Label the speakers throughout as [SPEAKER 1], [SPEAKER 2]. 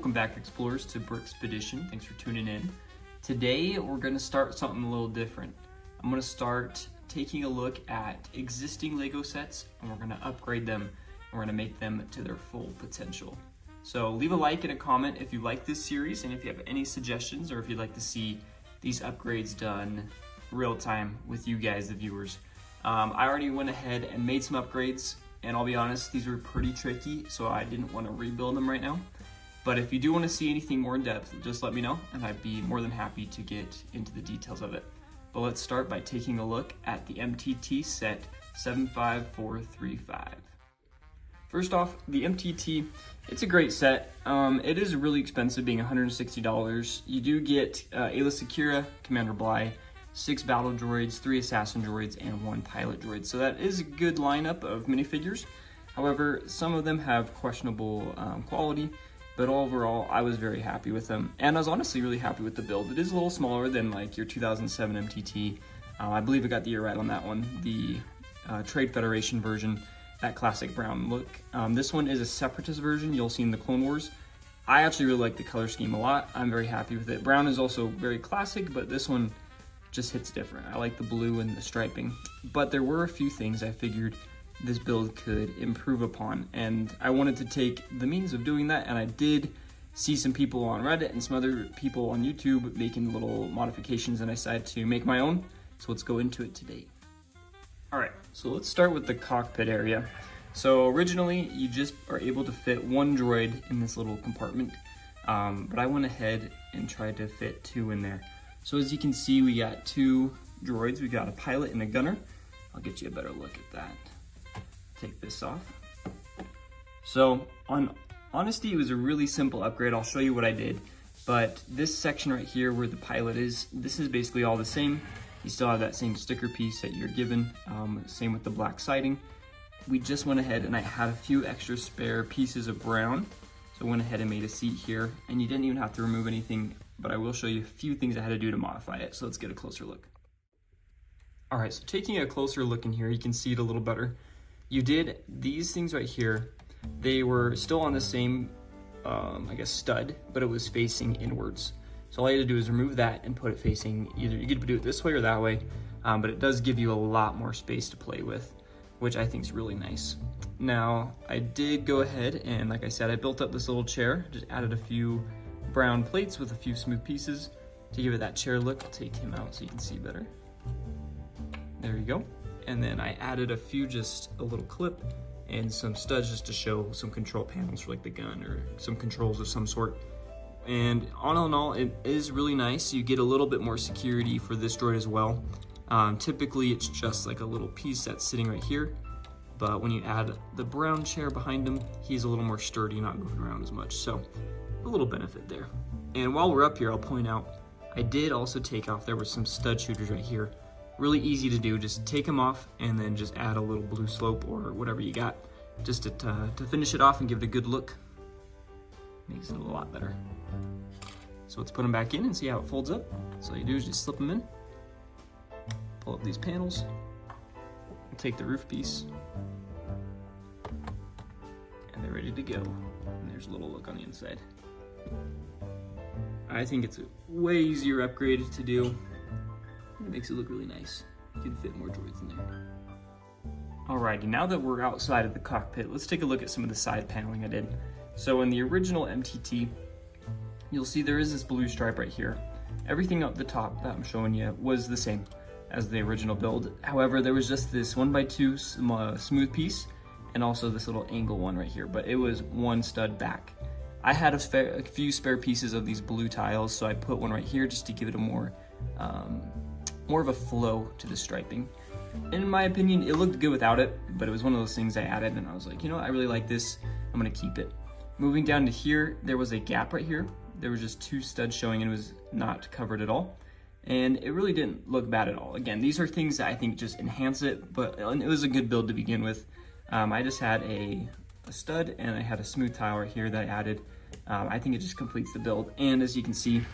[SPEAKER 1] Welcome back, explorers, to Brickspedition. Thanks for tuning in. Today we're going to start something a little different. I'm going to start taking a look at existing Lego sets, and we're going to upgrade them, and we're going to make them to their full potential. So leave a like and a comment if you like this series, and if you have any suggestions, or if you'd like to see these upgrades done real time with you guys, the viewers. I already went ahead and made some upgrades, and I'll be honest, these were pretty tricky, so I didn't want to rebuild them right now. But if you do want to see anything more in depth, just let me know, and I'd be more than happy to get into the details of it. But let's start by taking a look at the MTT set 75435. First off, the MTT, it's a great set. It is really expensive, being $160. You do get Ayla Secura, Commander Bly, 6 battle droids, 3 assassin droids, and 1 pilot droid. So that is a good lineup of minifigures. However, some of them have questionable quality, but overall, I was very happy with them. And I was honestly really happy with the build. It is a little smaller than like your 2007 MTT. I believe I got the year right on that one. The Trade Federation version, that classic brown look. This one is a Separatist version you'll see in the Clone Wars. I actually really like the color scheme a lot. I'm very happy with it. Brown is also very classic, but this one just hits different. I like the blue and the striping. But there were a few things I figured this build could improve upon, and I wanted to take the means of doing that, and I did see some people on Reddit and some other people on YouTube making little modifications, and I decided to make my own. So let's go into it today. All right, so let's start with the cockpit area. So originally, you just are able to fit 1 droid in this little compartment, but I went ahead and tried to fit 2 in there. So as you can see, we got 2 droids. We got a pilot and a gunner. I'll get you a better look at that. Take this off. So on honesty, it was a really simple upgrade. I'll show you what I did. But this section right here where the pilot is, this is basically all the same. You still have that same sticker piece that you're given. Same with the black siding. We just went ahead and I had a few extra spare pieces of brown. So I went ahead and made a seat here, and you didn't even have to remove anything, but I will show you a few things I had to do to modify it. So let's get a closer look. All right, so taking a closer look in here, you can see it a little better. You did these things right here. They were still on the same, I guess, stud, but it was facing inwards. So all you had to do is remove that and put it facing either, you could do it this way or that way, but it does give you a lot more space to play with, which I think is really nice. Now, I did go ahead and, like I said, I built up this little chair, just added a few brown plates with a few smooth pieces to give it that chair look. I'll take him out so you can see better. There you go. And then I added a few, just a little clip and some studs just to show some control panels for like the gun or some controls of some sort. And all in all, it is really nice. You get a little bit more security for this droid as well. Typically it's just like a little piece that's sitting right here, but when you add the brown chair behind him, he's a little more sturdy, not moving around as much. So a little benefit there. And while we're up here, I'll point out, I did also take off, there were some stud shooters right here. Really easy to do, just take them off and then just add a little blue slope or whatever you got, just to finish it off and give it a good look. Makes it a lot better. So let's put them back in and see how it folds up. So all you do is just slip them in, pull up these panels, take the roof piece, and they're ready to go. And there's a little look on the inside. I think it's a way easier upgrade to do. It makes it look really nice. You can fit more droids in there. Alrighty, now that we're outside of the cockpit, let's take a look at some of the side paneling I did. So in the original MTT, you'll see there is this blue stripe right here. Everything up the top that I'm showing you was the same as the original build. However, there was just this 1x2 smooth piece and also this little angle one right here, but it was 1 stud back. I had a few spare pieces of these blue tiles, so I put one right here just to give it a more of a flow to the striping. In my opinion, it looked good without it, but it was one of those things I added and I was like, you know what, I really like this, I'm gonna keep it. Moving down to here, there was a gap right here. There was just 2 studs showing and it was not covered at all. And it really didn't look bad at all. Again, these are things that I think just enhance it, but it was a good build to begin with. I just had a stud and I had a smooth tile right here that I added. I think it just completes the build. And as you can see,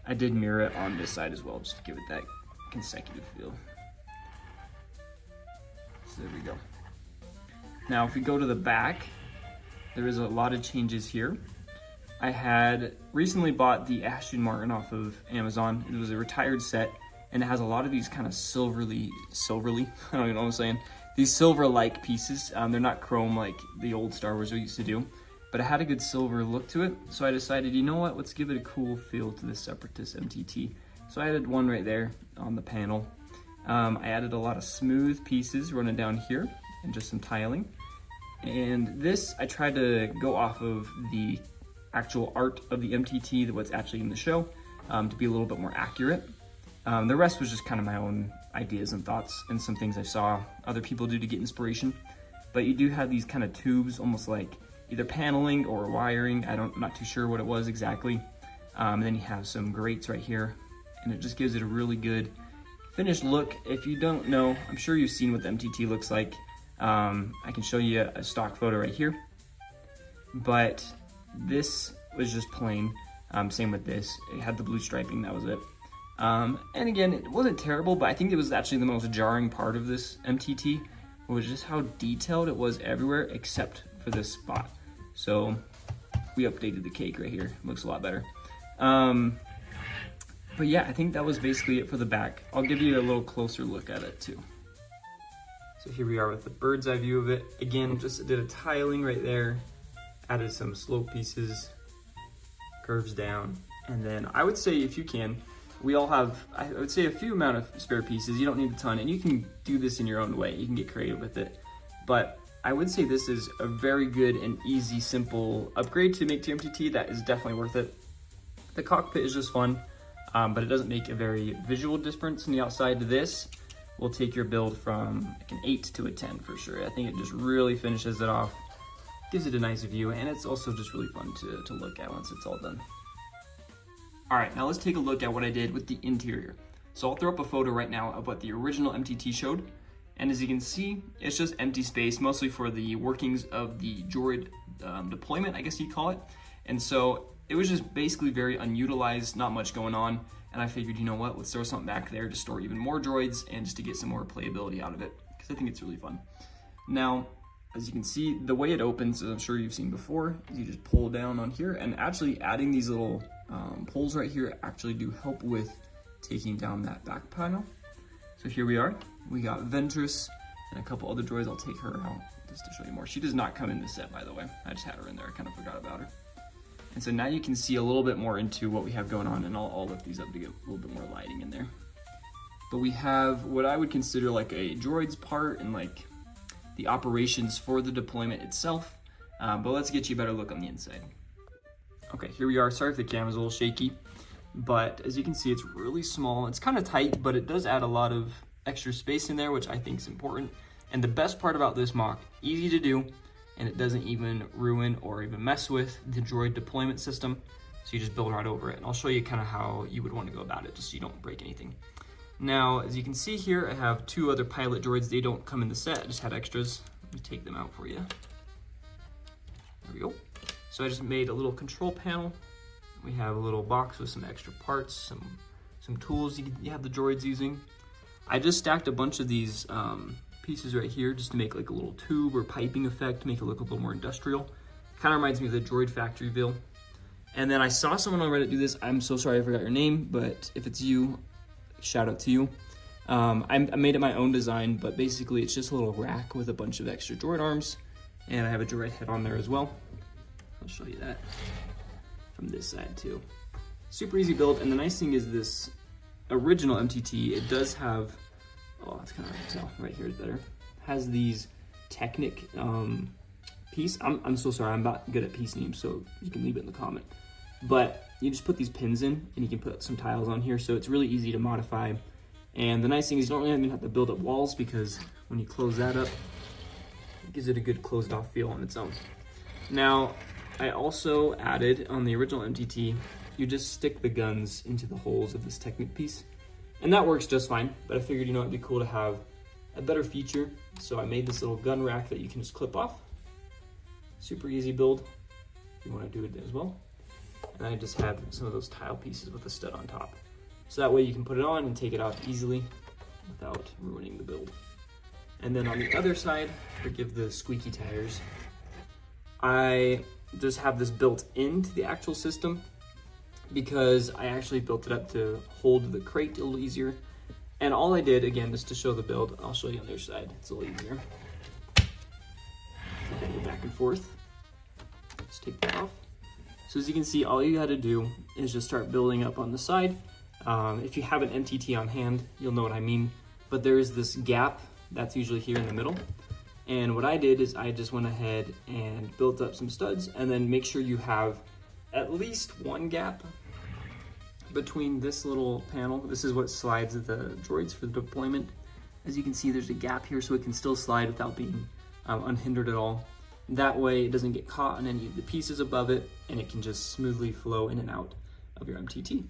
[SPEAKER 1] I did mirror it on this side as well, just to give it that consecutive feel. So there we go. Now, if we go to the back, there is a lot of changes here. I had recently bought the Aston Martin off of Amazon. It was a retired set, and it has a lot of these kind of silverly, I don't even know what I'm saying, these silver-like pieces. They're not chrome like the old Star Wars we used to do, but it had a good silver look to it. So I decided, you know what, let's give it a cool feel to the Separatist MTT. So I added one right there on the panel. I added a lot of smooth pieces running down here and just some tiling. And this, I tried to go off of the actual art of the MTT, what's actually in the show, to be a little bit more accurate. The rest was just kind of my own ideas and thoughts and some things I saw other people do to get inspiration. But you do have these kind of tubes, almost like either paneling or wiring. I'm not too sure what it was exactly. And then you have some grates right here, and it just gives it a really good finished look. If you don't know, I'm sure you've seen what the MTT looks like. I can show you a stock photo right here, but this was just plain. Same with this. It had the blue striping, that was it. And again, it wasn't terrible, but I think it was actually the most jarring part of this MTT, was just how detailed it was everywhere except for this spot. So we updated the cake right here. It looks a lot better. But yeah, I think that was basically it for the back. I'll give you a little closer look at it too. So here we are with the bird's eye view of it. Again, just did a tiling right there, added some slope pieces, curves down, and then I would say if you can, we all have, I would say, a few amount of spare pieces. You don't need a ton, and you can do this in your own way. You can get creative with it. But I would say this is a very good and easy, simple upgrade to make to your MTT that is definitely worth it. The cockpit is just fun, but it doesn't make a very visual difference on the outside. This will take your build from like an 8 to a 10 for sure. I think it just really finishes it off, gives it a nice view, and it's also just really fun to look at once it's all done. All right, now let's take a look at what I did with the interior. So I'll throw up a photo right now of what the original MTT showed. And as you can see, it's just empty space, mostly for the workings of the droid deployment, I guess you'd call it. And so it was just basically very unutilized, not much going on. And I figured, you know what, let's throw something back there to store even more droids and just to get some more playability out of it, because I think it's really fun. Now, as you can see, the way it opens, as I'm sure you've seen before, is you just pull down on here, and actually adding these little poles right here actually do help with taking down that back panel. So here we are. We got Ventress and a couple other droids. I'll take her out just to show you more. She does not come in this set, by the way. I just had her in there. I kind of forgot about her. And so now you can see a little bit more into what we have going on, and I'll lift these up to get a little bit more lighting in there. But we have what I would consider like a droids part and like the operations for the deployment itself. But let's get you a better look on the inside. Okay, here we are. Sorry if the camera's a little shaky, but as you can see, it's really small. It's kind of tight, but it does add a lot of extra space in there, which I think is important. And the best part about this mock, easy to do, and it doesn't even ruin or even mess with the droid deployment system. So you just build right over it. And I'll show you kind of how you would want to go about it, just so you don't break anything. Now, as you can see here, I have two other pilot droids. They don't come in the set, I just had extras. Let me take them out for you. There we go. So I just made a little control panel. We have a little box with some extra parts, some tools you have the droids using. I just stacked a bunch of these pieces right here just to make like a little tube or piping effect, to make it look a little more industrial. Kind of reminds me of the Droid Factoryville. And then I saw someone on Reddit do this. I'm so sorry I forgot your name, but if it's you, shout out to you. I made it my own design, but basically it's just a little rack with a bunch of extra droid arms, and I have a droid head on there as well. I'll show you that from this side too. Super easy build, and the nice thing is this original MTT, it does have, oh, it's kind of hard to tell, right here is better, has these Technic piece. I'm so sorry, I'm not good at piece names, so you can leave it in the comment. But you just put these pins in, and you can put some tiles on here, so it's really easy to modify. And the nice thing is you don't really even have to build up walls, because when you close that up, it gives it a good closed off feel on its own. Now, I also added on the original MTT, you just stick the guns into the holes of this Technic piece. And that works just fine, but I figured, you know, it'd be cool to have a better feature. So I made this little gun rack that you can just clip off. Super easy build if you want to do it as well. And I just have some of those tile pieces with a stud on top. So that way you can put it on and take it off easily without ruining the build. And then on the other side, forgive the squeaky tires, I just have this built into the actual system because I actually built it up to hold the crate a little easier. And all I did, again, just to show the build, I'll show you on the other side, it's a little easier. Go back and forth. Let's take that off. So as you can see, all you had to do is just start building up on the side. If you have an MTT on hand, you'll know what I mean. But there's this gap that's usually here in the middle. And what I did is I just went ahead and built up some studs, and then make sure you have at least one gap between this little panel. This is what slides the droids for the deployment. As you can see, there's a gap here so it can still slide without being unhindered at all. That way it doesn't get caught on any of the pieces above it, and it can just smoothly flow in and out of your MTT.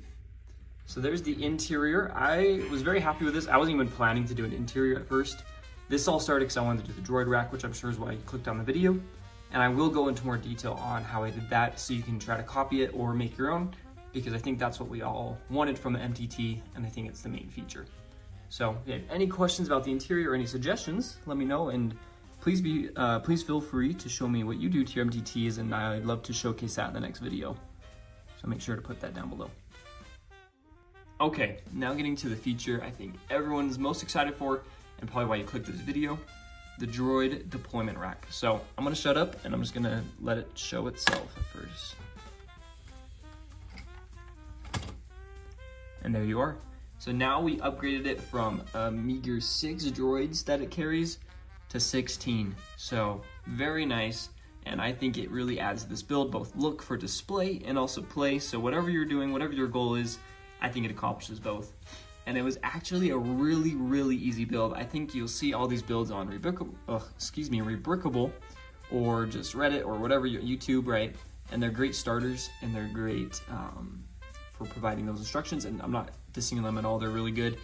[SPEAKER 1] So there's the interior. I was very happy with this. I wasn't even planning to do an interior at first. This all started because I wanted to do the droid rack, which I'm sure is why you clicked on the video. And I will go into more detail on how I did that so you can try to copy it or make your own, because I think that's what we all wanted from the MTT, and I think it's the main feature. So if you have any questions about the interior or any suggestions, let me know, and please feel free to show me what you do to your MTTs, and I'd love to showcase that in the next video. So make sure to put that down below. Okay, now getting to the feature I think everyone's most excited for, and probably why you clicked this video, the droid deployment rack. So I'm gonna shut up and I'm just gonna let it show itself at first. And there you are. So now we upgraded it from a meager 6 droids that it carries to 16. So very nice. And I think it really adds to this build, both look for display and also play. So whatever you're doing, whatever your goal is, I think it accomplishes both. And it was actually a really, really easy build. I think you'll see all these builds on Rebrickable or just Reddit or whatever, YouTube, right? And they're great starters, and they're great for providing those instructions. And I'm not dissing them at all, they're really good.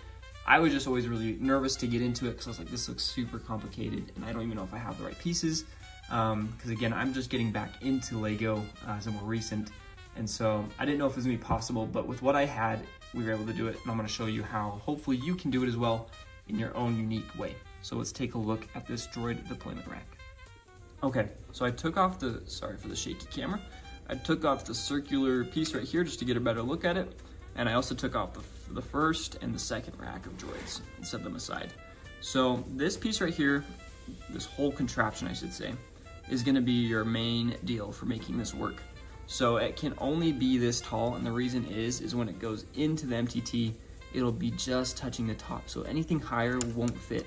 [SPEAKER 1] I was just always really nervous to get into it because I was like, this looks super complicated and I don't even know if I have the right pieces. Because again, I'm just getting back into Lego as a more recent. And so I didn't know if it was gonna be possible, but with what I had, we were able to do it. And I'm gonna show you how hopefully you can do it as well in your own unique way. So let's take a look at this droid deployment rack. Okay, so I took off the, sorry for the shaky camera. I took off the circular piece right here just to get a better look at it. And I also took off the first and the second rack of droids and set them aside. So this piece right here, this whole contraption I should say, is gonna be your main deal for making this work. So it can only be this tall, and the reason is when it goes into the MTT, it'll be just touching the top. So anything higher won't fit.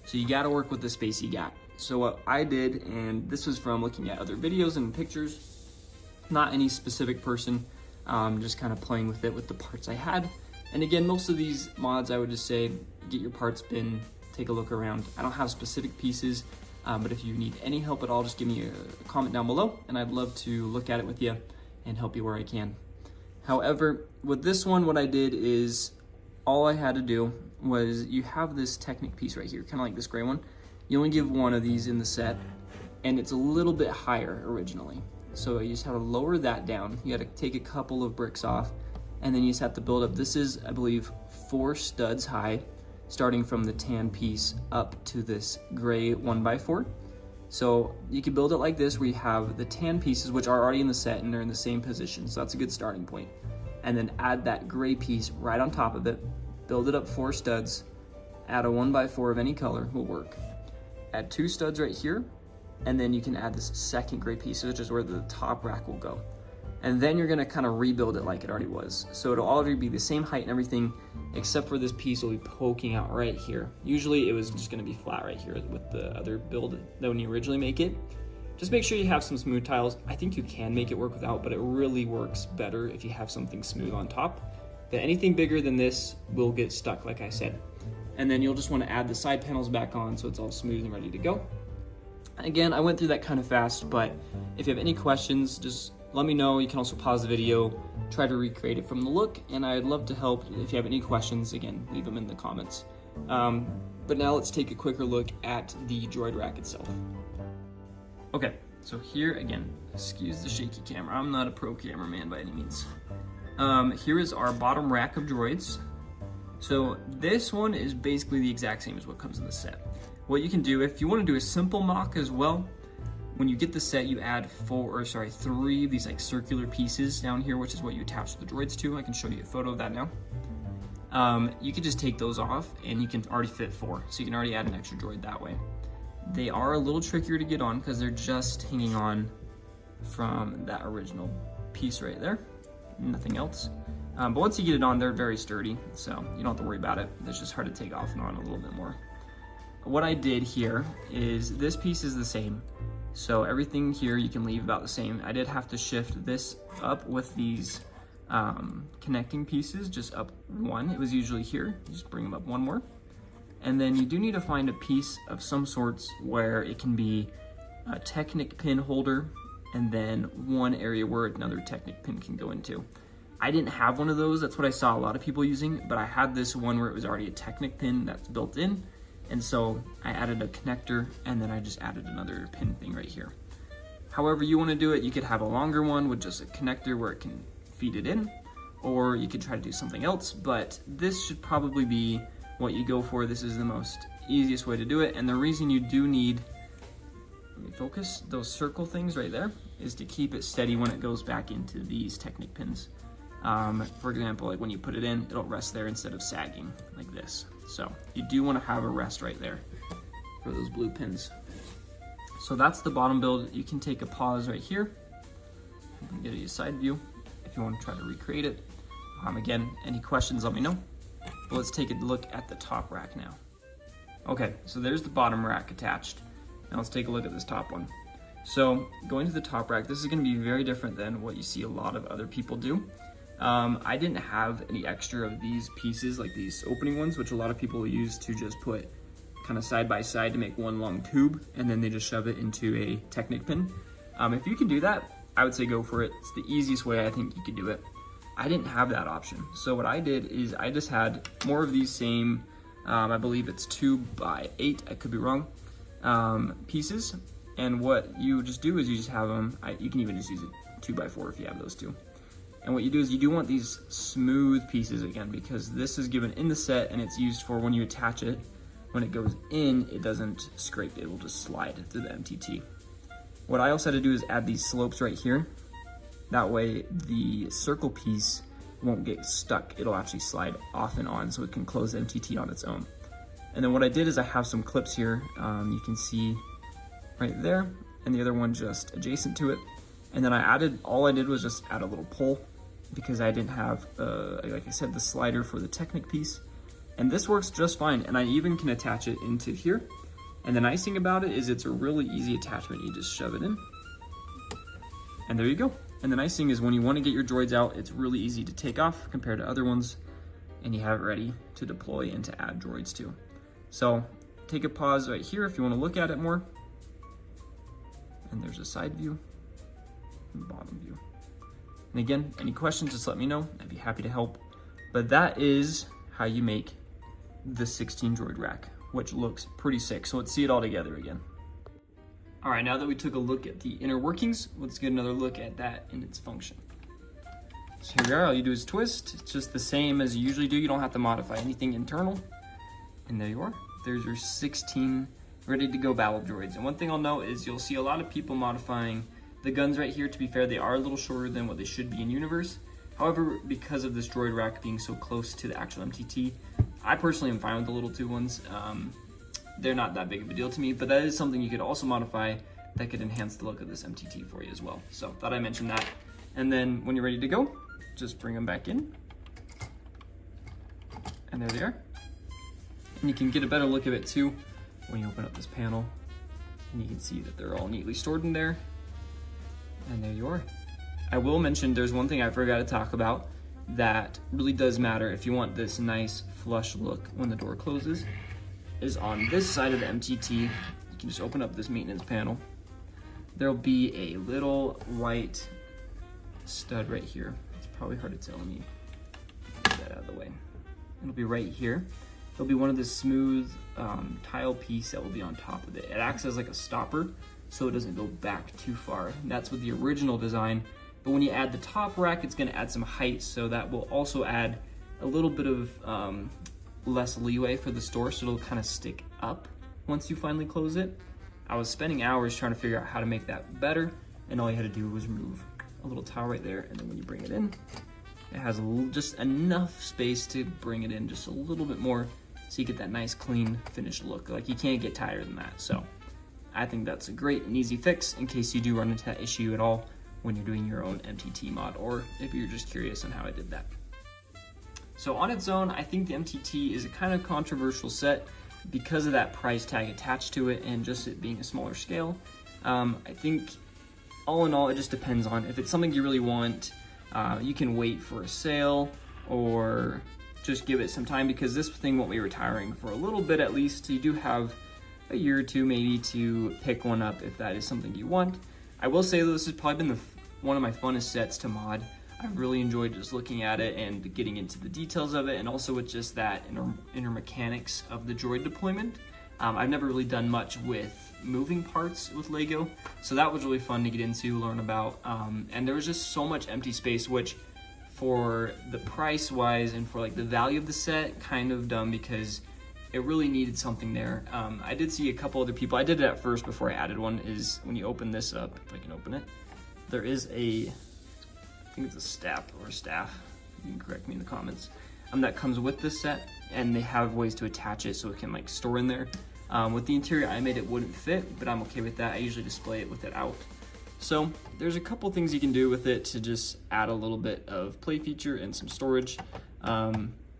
[SPEAKER 1] So you gotta work with the space you got. So what I did, and this was from looking at other videos and pictures, not any specific person, just kind of playing with it with the parts I had. And again, most of these mods, I would just say, get your parts bin, take a look around. I don't have specific pieces, but if you need any help at all, just give me a comment down below, and I'd love to look at it with you and help you where I can. However, with this one, what I did is, all I had to do was, you have this Technic piece right here, kind of like this gray one. You only give one of these in the set, and it's a little bit higher originally. So you just have to lower that down. You got to take a couple of bricks off, and then you just have to build up. This is, I believe, 4 studs high, starting from the tan piece up to this gray 1x4. So you can build it like this, where you have the tan pieces, which are already in the set and they're in the same position. So that's a good starting point. And then add that gray piece right on top of it, build it up 4 studs, add a 1x4 of any color, will work. Add 2 studs right here, and then you can add this second gray piece, which is where the top rack will go. And then you're gonna kind of rebuild it like it already was. So it'll already be the same height and everything, except for this piece will be poking out right here. Usually it was just gonna be flat right here with the other build that when you originally make it. Just make sure you have some smooth tiles. I think you can make it work without, but it really works better if you have something smooth on top. But anything bigger than this will get stuck, like I said. And then you'll just wanna add the side panels back on so it's all smooth and ready to go. Again, I went through that kind of fast, but if you have any questions, just let me know. You can also pause the video, try to recreate it from the look, and I'd love to help. If you have any questions, again, leave them in the comments. But now let's take a quicker look at the droid rack itself. Okay, so here again, excuse the shaky camera. I'm not a pro cameraman by any means. Here is our bottom rack of droids. So this one is basically the exact same as what comes in the set. What you can do, if you want to do a simple mock as well, When you get the set, you add 3 of these like circular pieces down here, which is what you attach the droids to. I can show you a photo of that now. You can just take those off and you can already fit 4. So you can already add an extra droid that way. They are a little trickier to get on because they're just hanging on from that original piece right there, nothing else. But once you get it on, they're very sturdy, so you don't have to worry about it. It's just hard to take off and on a little bit more. What I did here is this piece is the same. So everything here you can leave about the same. I did have to shift this up with these connecting pieces, just up 1. It was usually here, you just bring them up 1 more. And then you do need to find a piece of some sorts where it can be a Technic pin holder and then one area where another Technic pin can go into. I didn't have one of those, that's what I saw a lot of people using, but I had this one where it was already a Technic pin that's built in, and so I added a connector and then I just added another pin thing right here. However you want to do it, you could have a longer one with just a connector where it can feed it in, or you could try to do something else, but this should probably be what you go for. This is the most easiest way to do it, and the reason you do need, let me focus, those circle things right there is to keep it steady when it goes back into these Technic pins. For example, like when you put it in, it'll rest there instead of sagging like this. So you do want to have a rest right there for those blue pins. So that's the bottom build. You can take a pause right here and get a side view if you want to try to recreate it. Again, any questions, let me know. But let's take a look at the top rack now. Okay, so there's the bottom rack attached. Now let's take a look at this top one. So going to the top rack, this is going to be very different than what you see a lot of other people do. I didn't have any extra of these pieces, like these opening ones, which a lot of people use to just put kind of side by side to make one long tube, and then they just shove it into a Technic pin. If you can do that, I would say go for it. It's the easiest way I think you could do it. I didn't have that option. So what I did is I just had more of these same, I believe it's 2x8, I could be wrong, pieces. And what you just do is you just have them, you can even just use a 2x4 if you have those two. And what you do is you do want these smooth pieces again, because this is given in the set and it's used for when you attach it. When it goes in, it doesn't scrape, it will just slide through the MTT. What I also had to do is add these slopes right here. That way the circle piece won't get stuck. It'll actually slide off and on so it can close the MTT on its own. And then what I did is I have some clips here. You can see right there, and the other one just adjacent to it. And then all I did was just add a little pole because I didn't have, like I said, the slider for the Technic piece. And this works just fine. And I even can attach it into here. And the nice thing about it is it's a really easy attachment. You just shove it in. And there you go. And the nice thing is when you want to get your droids out, it's really easy to take off compared to other ones. And you have it ready to deploy and to add droids to. So take a pause right here if you want to look at it more. And there's a side view and bottom view. And again, any questions, just let me know. I'd be happy to help. But that is how you make the 16 droid rack, which looks pretty sick. So let's see it all together again. All right, now that we took a look at the inner workings, let's get another look at that in its function. So here we are, all you do is twist. It's just the same as you usually do. You don't have to modify anything internal. And there you are. There's your 16 ready to go battle droids. And one thing I'll note is you'll see a lot of people modifying the guns right here. To be fair, they are a little shorter than what they should be in universe. However, because of this droid rack being so close to the actual MTT, I personally am fine with the little 2 ones. They're not that big of a deal to me, but that is something you could also modify that could enhance the look of this MTT for you as well. So thought I'd mention that. And then when you're ready to go, just bring them back in. And there they are. And you can get a better look of it too when you open up this panel. And you can see that they're all neatly stored in there. And there you are. I will mention there's one thing I forgot to talk about that really does matter if you want this nice flush look when the door closes, is on this side of the MTT. You can just open up this maintenance panel. There'll be a little white stud right here. It's probably hard to tell. Let me get that out of the way. It'll be right here. There'll be one of the smooth tile piece that will be on top of it. It acts as like a stopper so it doesn't go back too far. And that's with the original design. But when you add the top rack, it's gonna add some height, so that will also add a little bit of less leeway for the store, so it'll kind of stick up once you finally close it. I was spending hours trying to figure out how to make that better, and all you had to do was remove a little towel right there, and then when you bring it in, it has just enough space to bring it in just a little bit more so you get that nice clean finished look. Like, you can't get tighter than that. So I think that's a great and easy fix in case you do run into that issue at all when you're doing your own MTT mod, or if you're just curious on how I did that. So on its own, I think the MTT is a kind of controversial set because of that price tag attached to it and just it being a smaller scale. I think all in all, it just depends on if it's something you really want. You can wait for a sale or just give it some time, because this thing won't be retiring for a little bit at least. You do have a year or two maybe to pick one up if that is something you want. I will say though, this has probably been one of my funnest sets to mod. I've really enjoyed just looking at it and getting into the details of it, and also with just that inner mechanics of the droid deployment. I've never really done much with moving parts with Lego, so that was really fun to get into, learn about, and there was just so much empty space, which for the price wise and for like the value of the set, kind of dumb, because it really needed something there. I did see a couple other people, I did it at first before I added one, is when you open this up, if I can open it, there is I think it's a staff, you can correct me in the comments, that comes with this set, and they have ways to attach it so it can like store in there. With the interior I made, it wouldn't fit, but I'm okay with that. I usually display it with it out. So there's a couple things you can do with it to just add a little bit of play feature and some storage.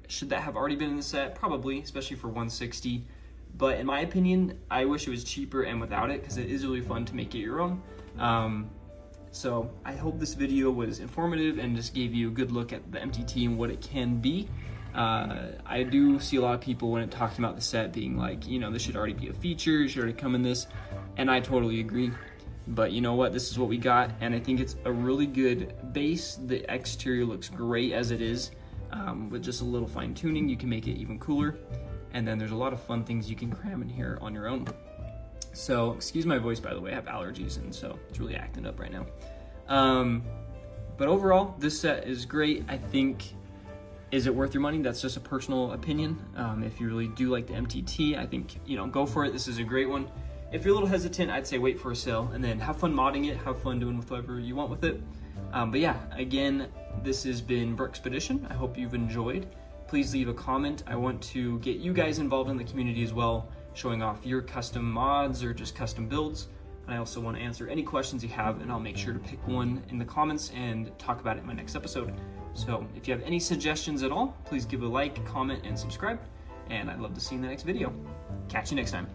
[SPEAKER 1] Should that have already been in the set? Probably, especially for $160. But in my opinion, I wish it was cheaper and without it, because it is really fun to make it your own. So I hope this video was informative and just gave you a good look at the MTT and what it can be. I do see a lot of people when talking about the set being like, you know, this should already be a feature, it should already come in this, and I totally agree. But you know what, this is what we got, and I think it's a really good base. The exterior looks great as it is. With just a little fine tuning, you can make it even cooler. And then there's a lot of fun things you can cram in here on your own. So, excuse my voice, by the way, I have allergies, and so it's really acting up right now. But overall, this set is great. I think, is it worth your money? That's just a personal opinion. If you really do like the MTT, I think, you know, go for it. This is a great one. If you're a little hesitant, I'd say wait for a sale and then have fun modding it, have fun doing whatever you want with it. But yeah, again, this has been Brookspedition. I hope you've enjoyed. Please leave a comment. I want to get you guys involved in the community as well, showing off your custom mods or just custom builds. And I also want to answer any questions you have, and I'll make sure to pick one in the comments and talk about it in my next episode. So if you have any suggestions at all, please give a like, comment, and subscribe. And I'd love to see you in the next video. Catch you next time.